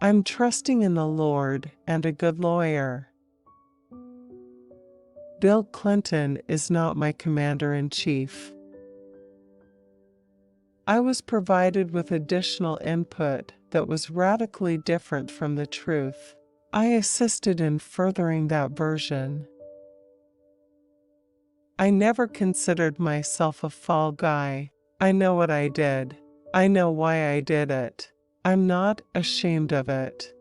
I'm trusting in the Lord and a good lawyer. Bill Clinton is not my commander-in-chief. I was provided with additional input that was radically different from the truth. I assisted in furthering that version. I never considered myself a fall guy. I know what I did. I know why I did it. I'm not ashamed of it.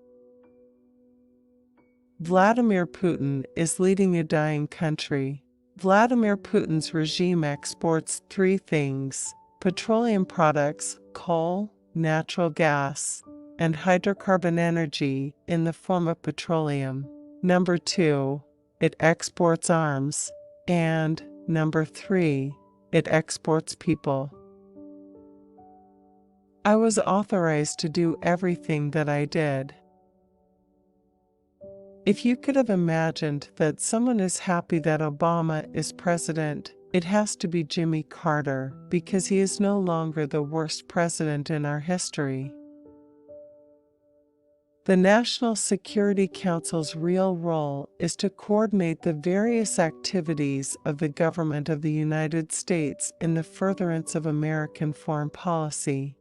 Vladimir Putin is leading a dying country. Vladimir Putin's regime exports three things: petroleum products, coal, natural gas, and hydrocarbon energy in the form of petroleum. Number 2, it exports arms. And number 3, it exports people. I was authorized to do everything that I did. If you could have imagined that someone is happy that Obama is president, it has to be Jimmy Carter, because he is no longer the worst president in our history. The National Security Council's real role is to coordinate the various activities of the government of the United States in the furtherance of American foreign policy.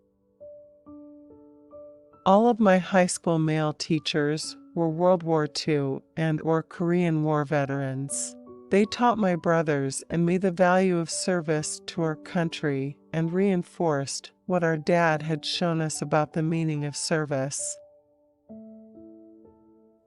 All of my high school male teachers were World War II and/or Korean War veterans. They taught my brothers and me the value of service to our country and reinforced what our dad had shown us about the meaning of service.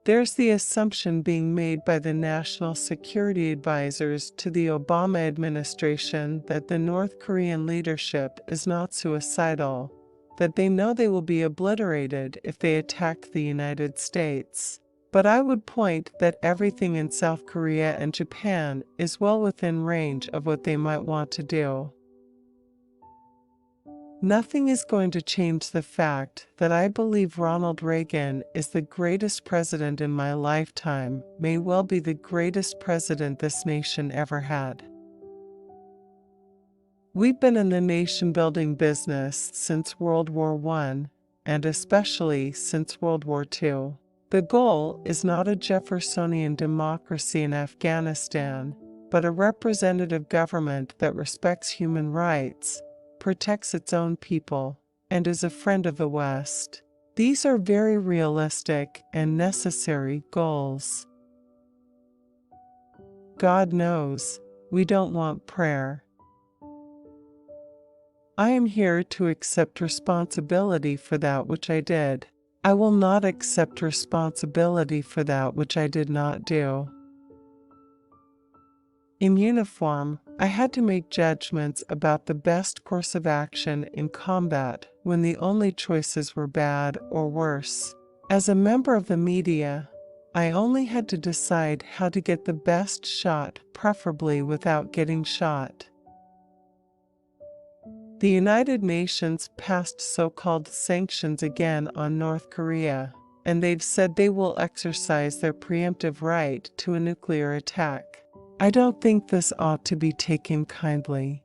There's the assumption being made by the national security advisors to the Obama administration that the North Korean leadership is not suicidal, that they know they will be obliterated if they attack the United States. But I would point that everything in South Korea and Japan is well within range of what they might want to do. Nothing is going to change the fact that I believe Ronald Reagan is the greatest president in my lifetime, may well be the greatest president this nation ever had. We've been in the nation-building business since World War I, and especially since World War II. The goal is not a Jeffersonian democracy in Afghanistan, but a representative government that respects human rights, protects its own people, and is a friend of the West. These are very realistic and necessary goals. God knows, we don't want prayer. I am here to accept responsibility for that which I did. I will not accept responsibility for that which I did not do. In uniform, I had to make judgments about the best course of action in combat when the only choices were bad or worse. As a member of the media, I only had to decide how to get the best shot, preferably without getting shot. The United Nations passed so-called sanctions again on North Korea, and they've said they will exercise their preemptive right to a nuclear attack. I don't think this ought to be taken kindly.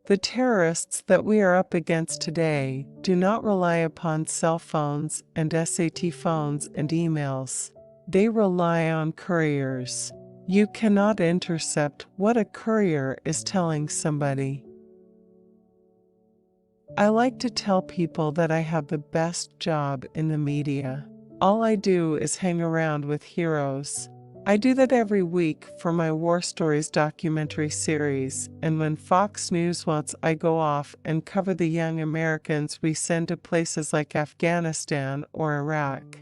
The terrorists that we are up against today do not rely upon cell phones and SAT phones and emails. They rely on couriers. You cannot intercept what a courier is telling somebody. I like to tell people that I have the best job in the media. All I do is hang around with heroes. I do that every week for my War Stories documentary series, and when Fox News wants, I go off and cover the young Americans we send to places like Afghanistan or Iraq.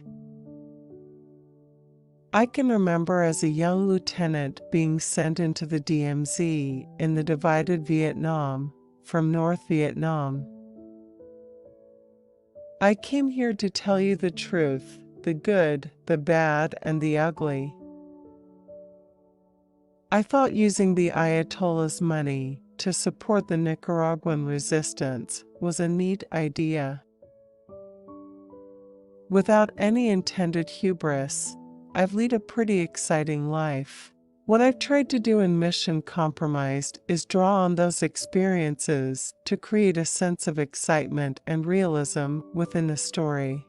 I can remember as a young lieutenant being sent into the DMZ in the divided Vietnam from North Vietnam. I came here to tell you the truth, the good, the bad, and the ugly. I thought using the Ayatollah's money to support the Nicaraguan resistance was a neat idea. Without any intended hubris, I've led a pretty exciting life. What I've tried to do in Mission Compromised is draw on those experiences to create a sense of excitement and realism within the story.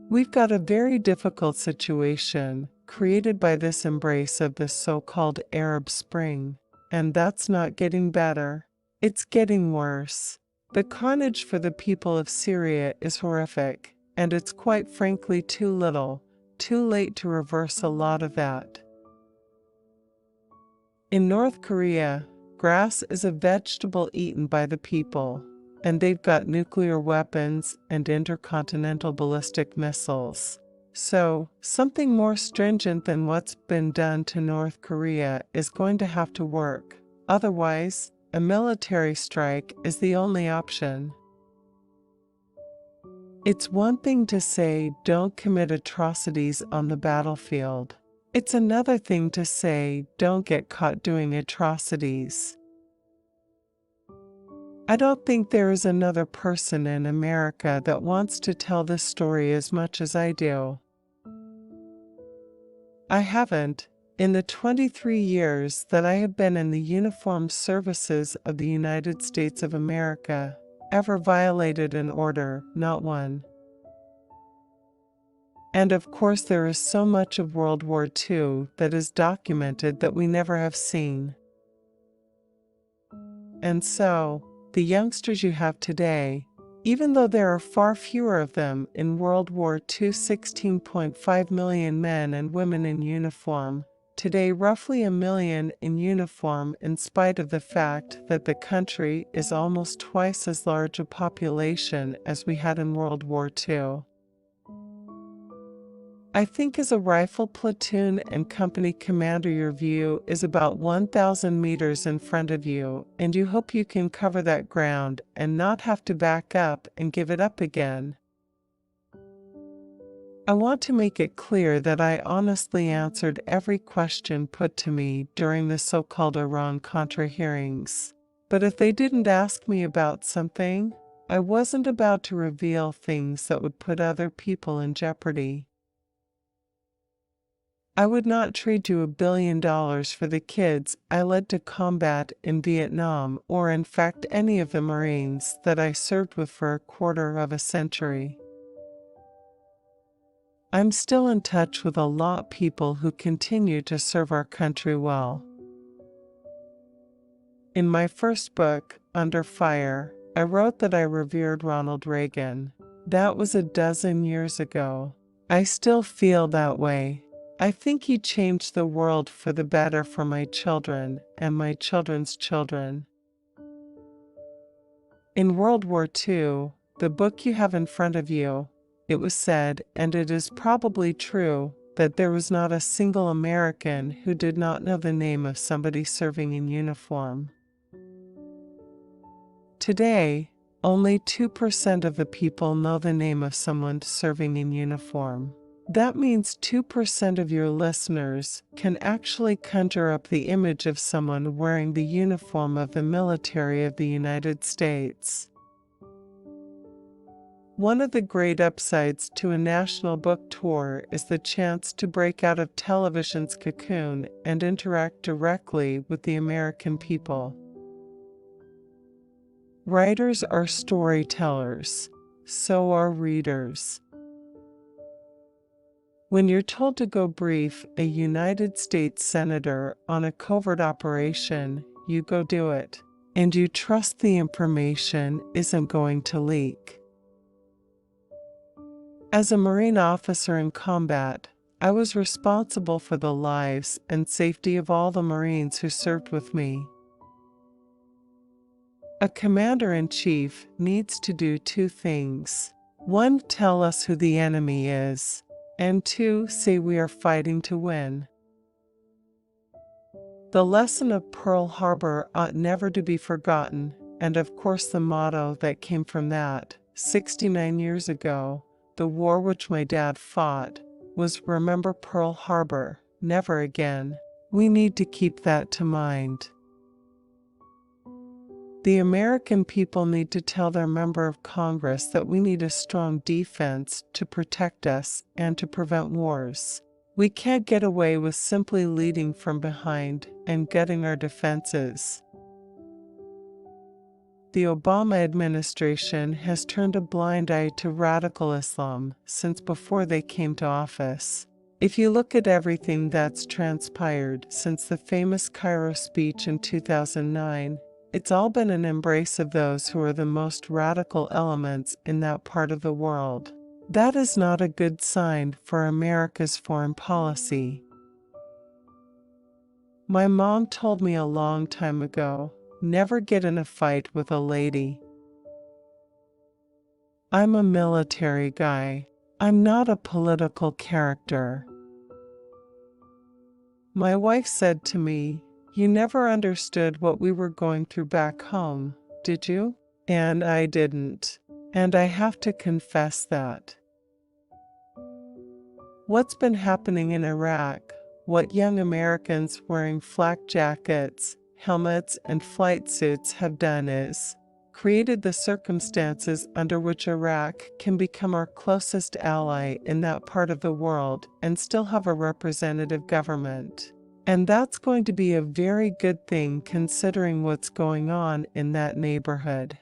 We've got a very difficult situation created by this embrace of the so-called Arab Spring, and that's not getting better. It's getting worse. The carnage for the people of Syria is horrific, and it's quite frankly too little, too late to reverse a lot of that. In North Korea, grass is a vegetable eaten by the people, and they've got nuclear weapons and intercontinental ballistic missiles. So, something more stringent than what's been done to North Korea is going to have to work. Otherwise, a military strike is the only option. It's one thing to say don't commit atrocities on the battlefield. It's another thing to say don't get caught doing atrocities. I don't think there is another person in America that wants to tell this story as much as I do. I haven't, in the 23 years that I have been in the uniformed services of the United States of America, ever violated an order, not one. And of course there is so much of World War II that is documented that we never have seen. And so, the youngsters you have today, even though there are far fewer of them in World War II, 16.5 million men and women in uniform, today roughly a million in uniform in spite of the fact that the country is almost twice as large a population as we had in World War II. I think as a rifle platoon and company commander your view is about 1,000 meters in front of you, and you hope you can cover that ground and not have to back up and give it up again. I want to make it clear that I honestly answered every question put to me during the so-called Iran-Contra hearings. But if they didn't ask me about something, I wasn't about to reveal things that would put other people in jeopardy. I would not trade you $1 billion for the kids I led to combat in Vietnam or in fact any of the Marines that I served with for a quarter of a century. I'm still in touch with a lot of people who continue to serve our country well. In my first book, Under Fire, I wrote that I revered Ronald Reagan. That was 12 years ago. I still feel that way. I think he changed the world for the better for my children and my children's children. In World War II, the book you have in front of you, it was said, and it is probably true, that there was not a single American who did not know the name of somebody serving in uniform. Today, only 2% of the people know the name of someone serving in uniform. That means 2% of your listeners can actually conjure up the image of someone wearing the uniform of the military of the United States. One of the great upsides to a national book tour is the chance to break out of television's cocoon and interact directly with the American people. Writers are storytellers, so are readers. When you're told to go brief a United States senator on a covert operation, you go do it, and you trust the information isn't going to leak. As a Marine officer in combat, I was responsible for the lives and safety of all the Marines who served with me. A commander-in-chief needs to do two things. 1, tell us who the enemy is, and 2, say we are fighting to win. The lesson of Pearl Harbor ought never to be forgotten, and of course the motto that came from that, 69 years ago, the war which my dad fought, was remember Pearl Harbor, never again. We need to keep that to mind. The American people need to tell their member of Congress that we need a strong defense to protect us and to prevent wars. We can't get away with simply leading from behind and gutting our defenses. The Obama administration has turned a blind eye to radical Islam since before they came to office. If you look at everything that's transpired since the famous Cairo speech in 2009, it's all been an embrace of those who are the most radical elements in that part of the world. That is not a good sign for America's foreign policy. My mom told me a long time ago, never get in a fight with a lady. I'm a military guy. I'm not a political character. My wife said to me, "You never understood what we were going through back home, did you?" And I didn't. And I have to confess that. What's been happening in Iraq, what young Americans wearing flak jackets, helmets, and flight suits have done is created the circumstances under which Iraq can become our closest ally in that part of the world and still have a representative government. And that's going to be a very good thing considering what's going on in that neighborhood.